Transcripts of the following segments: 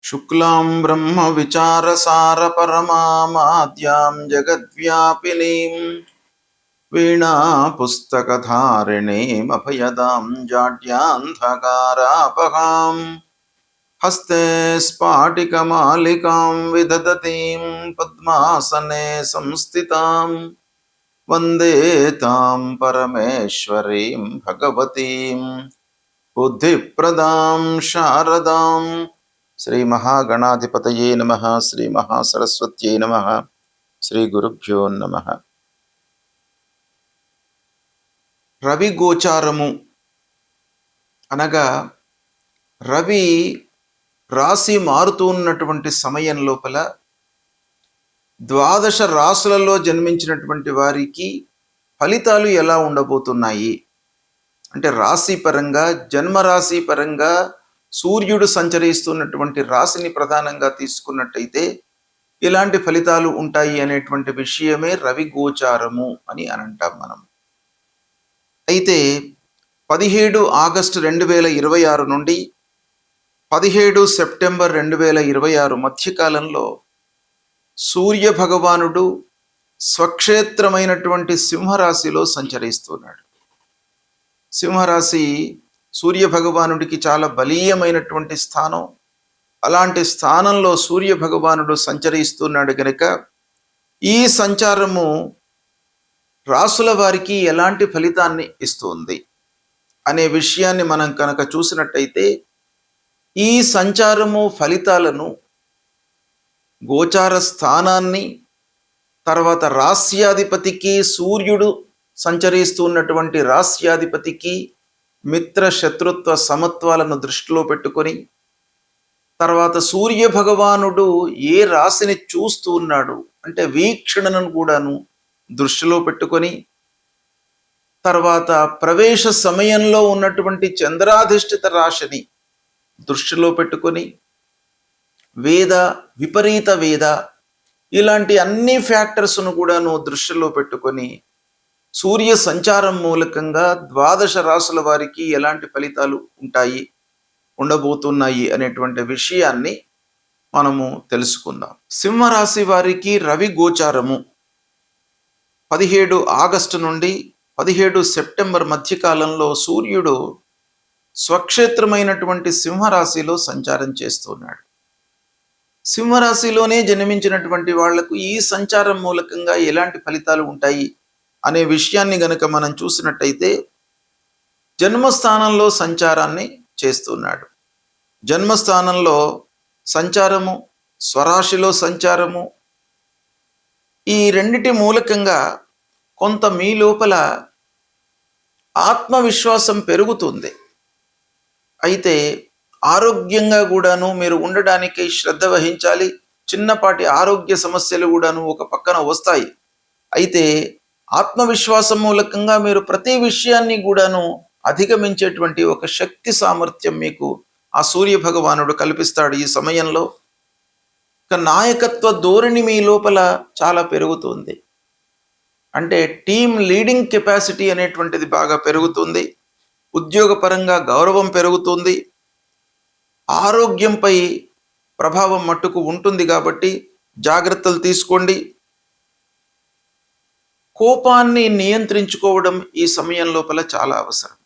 शुक्लां ब्रह्मविचारसारपरमामाद्यां जगद्व्यापिनीं वीणापुस्तकधारिणीमभयदां जाड्यान्धकारापहां हस्ते स्फाटिकमालिकां विदधतीं पद्मासने संस्थितां वन्दे तां परमेश्वरीं भगवतीं बुद्धिप्रदां शारदां। श्री महागणाधिपतये नमः। श्री महासरस्वत्यै नमः। श्री गुरुभ्यो नमः। రవి గోచారము అనగా రవి రాశి మారుతున్నటువంటి సమయం లోపల ద్వాదశ రాశులలో జన్మించినటువంటి వారికి ఫలితాలు ఎలా ఉండబోతున్నాయి అంటే రాశి పరంగా, జన్మరాశి పరంగా సూర్యుడు సంచరిస్తున్నటువంటి రాశిని ప్రధానంగా తీసుకున్నట్టయితే ఇలాంటి ఫలితాలు ఉంటాయి అనేటువంటి విషయమే రవి గోచారము అని అంటాం మనం. అయితే 17 ఆగస్టు 2026 నుండి 17 సెప్టెంబర్ 2026 మధ్యకాలంలో సూర్య భగవానుడు స్వక్షేత్రమైనటువంటి సింహరాశిలో సంచరిస్తున్నాడు. సింహరాశి సూర్య భగవానుడికి చాలా బలీయమైనటువంటి స్థానం. అలాంటి స్థానంలో సూర్య భగవానుడు సంచరిస్తున్నాడు కనుక ఈ సంచారము రాసుల వారికి ఎలాంటి ఫలితాన్ని ఇస్తుంది అనే విషయాన్ని మనం కనుక చూసినట్టయితే, ఈ సంచారము ఫలితాలను గోచార స్థానాన్ని, తర్వాత రాస్యాధిపతికి, సూర్యుడు సంచరిస్తున్నటువంటి రాస్యాధిపతికి మిత్ర శత్రుత్వ సమత్వాలను దృష్టిలో పెట్టుకొని, తర్వాత సూర్య భగవానుడు ఏ రాశిని చూస్తూ ఉన్నాడు అంటే వీక్షణను కూడాను దృష్టిలో పెట్టుకొని, తర్వాత ప్రవేశ సమయంలో ఉన్నటువంటి చంద్రాధిష్ఠిత రాశిని దృష్టిలో పెట్టుకొని, వేద, విపరీత వేద ఇలాంటి అన్ని ఫ్యాక్టర్స్ను కూడాను దృష్టిలో పెట్టుకొని సూర్య సంచారం మూలకంగా ద్వాదశ రాశుల వారికి ఎలాంటి ఫలితాలు ఉండబోతున్నాయి అనేటువంటి విషయాన్ని మనము తెలుసుకుందాం. సింహరాశి వారికి రవి గోచారము 17 ఆగస్టు నుండి 17 సెప్టెంబర్ మధ్యకాలంలో సూర్యుడు స్వక్షేత్రమైనటువంటి సింహరాశిలో సంచారం చేస్తున్నాడు. సింహరాశిలోనే జన్మించినటువంటి వాళ్లకు ఈ సంచారం మూలకంగా ఎలాంటి ఫలితాలు ఉంటాయి అనే విషయాన్ని గనక మనం చూసినట్టయితే, జన్మస్థానంలో సంచారాన్ని చేస్తున్నాడు. జన్మస్థానంలో సంచారము, స్వరాశిలో సంచారము, ఈ రెండిటి మూలకంగా కొంత మీ లోపల ఆత్మవిశ్వాసం పెరుగుతుంది. అయితే ఆరోగ్యంగా కూడాను మీరు ఉండడానికి శ్రద్ధ వహించాలి. చిన్నపాటి ఆరోగ్య సమస్యలు కూడాను ఒక పక్కన వస్తాయి. అయితే ఆత్మవిశ్వాసం మూలకంగా మీరు ప్రతి విషయాన్ని కూడాను అధిగమించేటువంటి ఒక శక్తి సామర్థ్యం మీకు ఆ సూర్య భగవానుడు కల్పిస్తాడు. ఈ సమయంలో నాయకత్వ ధోరణి మీ లోపల చాలా పెరుగుతుంది. అంటే టీమ్ లీడింగ్ కెపాసిటీ అనేటువంటిది బాగా పెరుగుతుంది. ఉద్యోగపరంగా గౌరవం పెరుగుతుంది. ఆరోగ్యంపై ప్రభావం మట్టుకు ఉంటుంది కాబట్టి జాగ్రత్తలు తీసుకోండి. కోపాన్ని నియంత్రించుకోవడం ఈ సమయం లోపల చాలా అవసరం.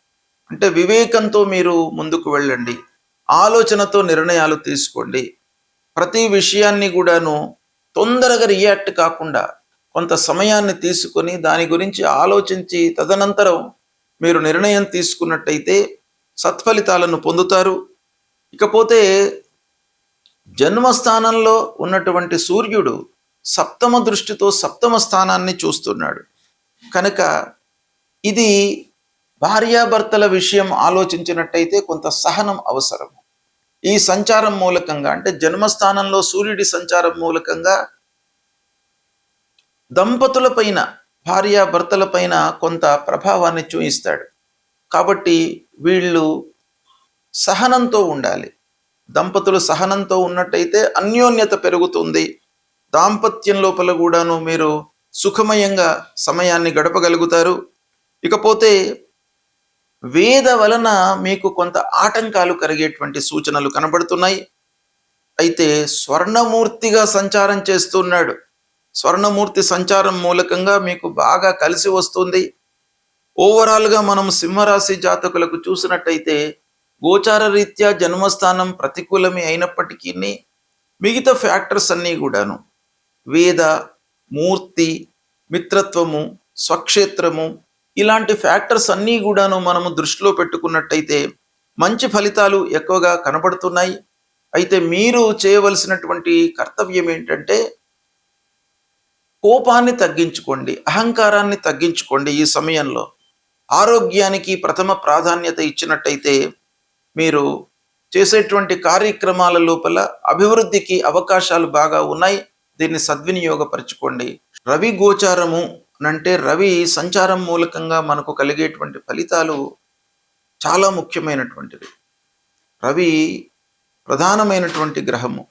అంటే వివేకంతో మీరు ముందుకు వెళ్ళండి. ఆలోచనతో నిర్ణయాలు తీసుకోండి. ప్రతి విషయాన్ని కూడాను తొందరగా రియాక్ట్ కాకుండా కొంత సమయాన్ని తీసుకొని దాని గురించి ఆలోచించి తదనంతరం మీరు నిర్ణయం తీసుకున్నట్టయితే సత్ఫలితాలను పొందుతారు. ఇకపోతే జన్మస్థానంలో ఉన్నటువంటి సూర్యుడు సప్తమ దృష్టితో సప్తమ స్థానాన్ని చూస్తున్నాడు కనుక ఇది భార్యాభర్తల విషయం ఆలోచించినట్టయితే కొంత సహనం అవసరం. ఈ సంచారం మూలకంగా అంటే జన్మస్థానంలో సూర్యుడి సంచారం మూలకంగా దంపతుల పైన, భార్యాభర్తల పైన కొంత ప్రభావాన్ని చూపిస్తాడు. కాబట్టి వీళ్ళు సహనంతో ఉండాలి. దంపతులు సహనంతో ఉన్నట్టయితే అన్యోన్యత పెరుగుతుంది. దాంపత్యం లోపల కూడాను మీరు సుఖమయంగా సమయాన్ని గడపగలుగుతారు. ఇకపోతే వేద వలన మీకు కొంత ఆటంకాలు కలిగేటువంటి సూచనలు కనబడుతున్నాయి. అయితే స్వర్ణమూర్తిగా సంచారం చేస్తున్నాడు. స్వర్ణమూర్తి సంచారం మూలకంగా మీకు బాగా కలిసి వస్తుంది. ఓవరాల్గా మనం సింహరాశి జాతకులకు చూసినట్టయితే గోచార రీత్యా జన్మస్థానం ప్రతికూలమే అయినప్పటికీ మిగతా ఫ్యాక్టర్స్ అన్నీ కూడాను వేద, మూర్తి, మిత్రత్వము, స్వక్షేత్రము ఇలాంటి ఫ్యాక్టర్స్ అన్నీ కూడాను మనము దృష్టిలో పెట్టుకున్నట్టయితే మంచి ఫలితాలు ఎక్కువగా కనబడుతున్నాయి. అయితే మీరు చేయవలసినటువంటి కర్తవ్యం ఏంటంటే కోపాన్ని తగ్గించుకోండి, అహంకారాన్ని తగ్గించుకోండి. ఈ సమయంలో ఆరోగ్యానికి ప్రథమ ప్రాధాన్యత ఇచ్చినట్టయితే మీరు చేసేటువంటి కార్యక్రమాల లోపల అభివృద్ధికి అవకాశాలు బాగా ఉన్నాయి. దీన్ని సద్వినియోగపరచుకోండి. రవి గోచారము అంటే రవి సంచారం మూలకంగా మనకు కలిగేటువంటి ఫలితాలు చాలా ముఖ్యమైనటువంటివి. రవి ప్రధానమైనటువంటి గ్రహము.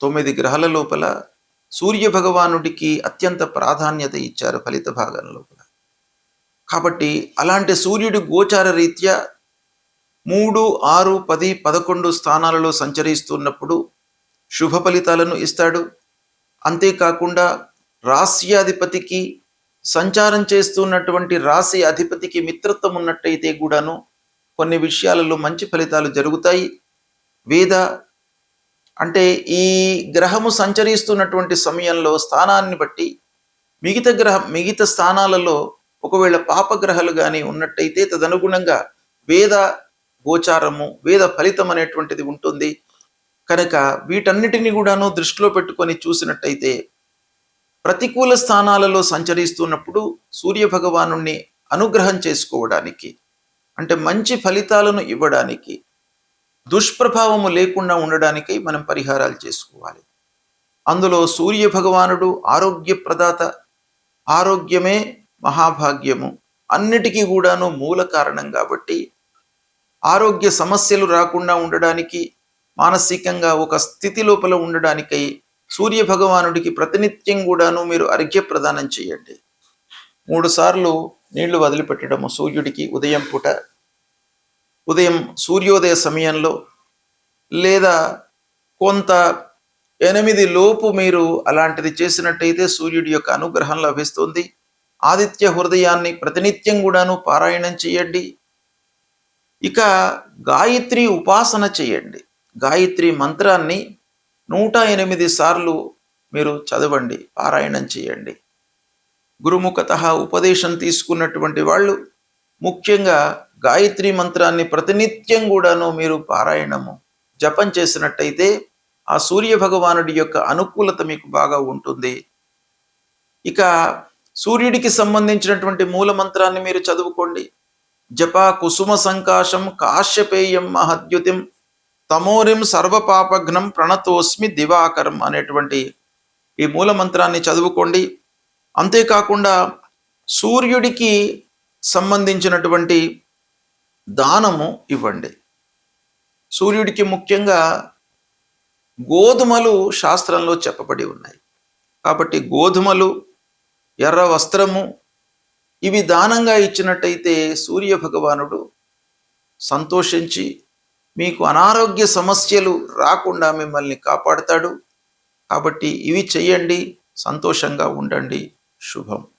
9 గ్రహాల లోపల సూర్య భగవానుడికి అత్యంత ప్రాధాన్యత ఇచ్చారు ఫలిత భాగం లోపల. కాబట్టి అలాంటి సూర్యుడి గోచార రీత్యా 3, 6, 10, 11 స్థానాలలో సంచరిస్తున్నప్పుడు శుభ ఫలితాలను ఇస్తాడు. అంతేకాకుండా రాస్యాధిపతికి సంచారం చేస్తున్నటువంటి రాశి అధిపతికి మిత్రత్వం ఉన్నట్టయితే కూడాను కొన్ని విషయాలలో మంచి ఫలితాలు జరుగుతాయి. వేద అంటే ఈ గ్రహము సంచరిస్తున్నటువంటి సమయంలో స్థానాన్ని బట్టి మిగతా స్థానాలలో ఒకవేళ పాపగ్రహాలు కానీ ఉన్నట్టయితే తదనుగుణంగా వేద గోచారము, వేద ఫలితం అనేటువంటిది ఉంటుంది. కనుక వీటన్నిటిని కూడాను దృష్టిలో పెట్టుకొని చూసినట్టయితే ప్రతికూల స్థానాలలో సంచరిస్తున్నప్పుడు సూర్య భగవానుణ్ణి అనుగ్రహం చేసుకోవడానికి, అంటే మంచి ఫలితాలను ఇవ్వడానికి, దుష్ప్రభావము లేకుండా ఉండడానికి మనం పరిహారాలు చేసుకోవాలి. అందులో సూర్య భగవానుడు ఆరోగ్య ప్రదాత, ఆరోగ్యమే మహాభాగ్యము, అన్నిటికీ కూడాను మూల కారణం. కాబట్టి ఆరోగ్య సమస్యలు రాకుండా ఉండడానికి, మానసికంగా ఒక స్థితి లోపల ఉండడానికై సూర్య భగవానుడికి ప్రతినిత్యం కూడాను మీరు అర్ఘ్య ప్రదానం చేయండి. 3 సార్లు నీళ్లు వదిలిపెట్టడము సూర్యుడికి ఉదయం పూట, ఉదయం సూర్యోదయ సమయంలో, లేదా కొంత 8 లోపు మీరు అలాంటిది చేసినట్టయితే సూర్యుడి యొక్క అనుగ్రహం లభిస్తుంది. ఆదిత్య హృదయాన్ని ప్రతినిత్యం కూడాను పారాయణం చేయండి. ఇక గాయత్రి ఉపాసన చేయండి. గాయత్రి మంత్రాన్ని 108 సార్లు మీరు చదవండి, పారాయణం చేయండి. గురుముఖత ఉపదేశం తీసుకున్నటువంటి వాళ్ళు ముఖ్యంగా గాయత్రి మంత్రాన్ని ప్రతినిత్యం కూడాను మీరు పారాయణము జపం చేసినట్టయితే ఆ సూర్య భగవానుడి యొక్క అనుకూలత మీకు బాగా ఉంటుంది. ఇక సూర్యుడికి సంబంధించినటువంటి మూల మంత్రాన్ని మీరు చదువుకోండి. జప కుసుమ సంకాశం కాశ్యపేయం మహద్యుతిం తమోరిం సర్వపాపఘ్నం ప్రణతోస్మి దివాకరం అనేటువంటి ఈ మూల మంత్రాన్ని చదువుకోండి. అంతేకాకుండా సూర్యుడికి సంబంధించినటువంటి దానము ఇవ్వండి. సూర్యుడికి ముఖ్యంగా గోధుమలు శాస్త్రంలో చెప్పబడి ఉన్నాయి. కాబట్టి గోధుమలు, ఎర్ర వస్త్రము ఇవి దానంగా ఇచ్చినట్టయితే సూర్య భగవానుడు సంతోషించి మీకు అనారోగ్య సమస్యలు రాకుండా మిమ్మల్ని కాపాడుతాడు. కాబట్టి ఇవి చెయ్యండి, సంతోషంగా ఉండండి. శుభం.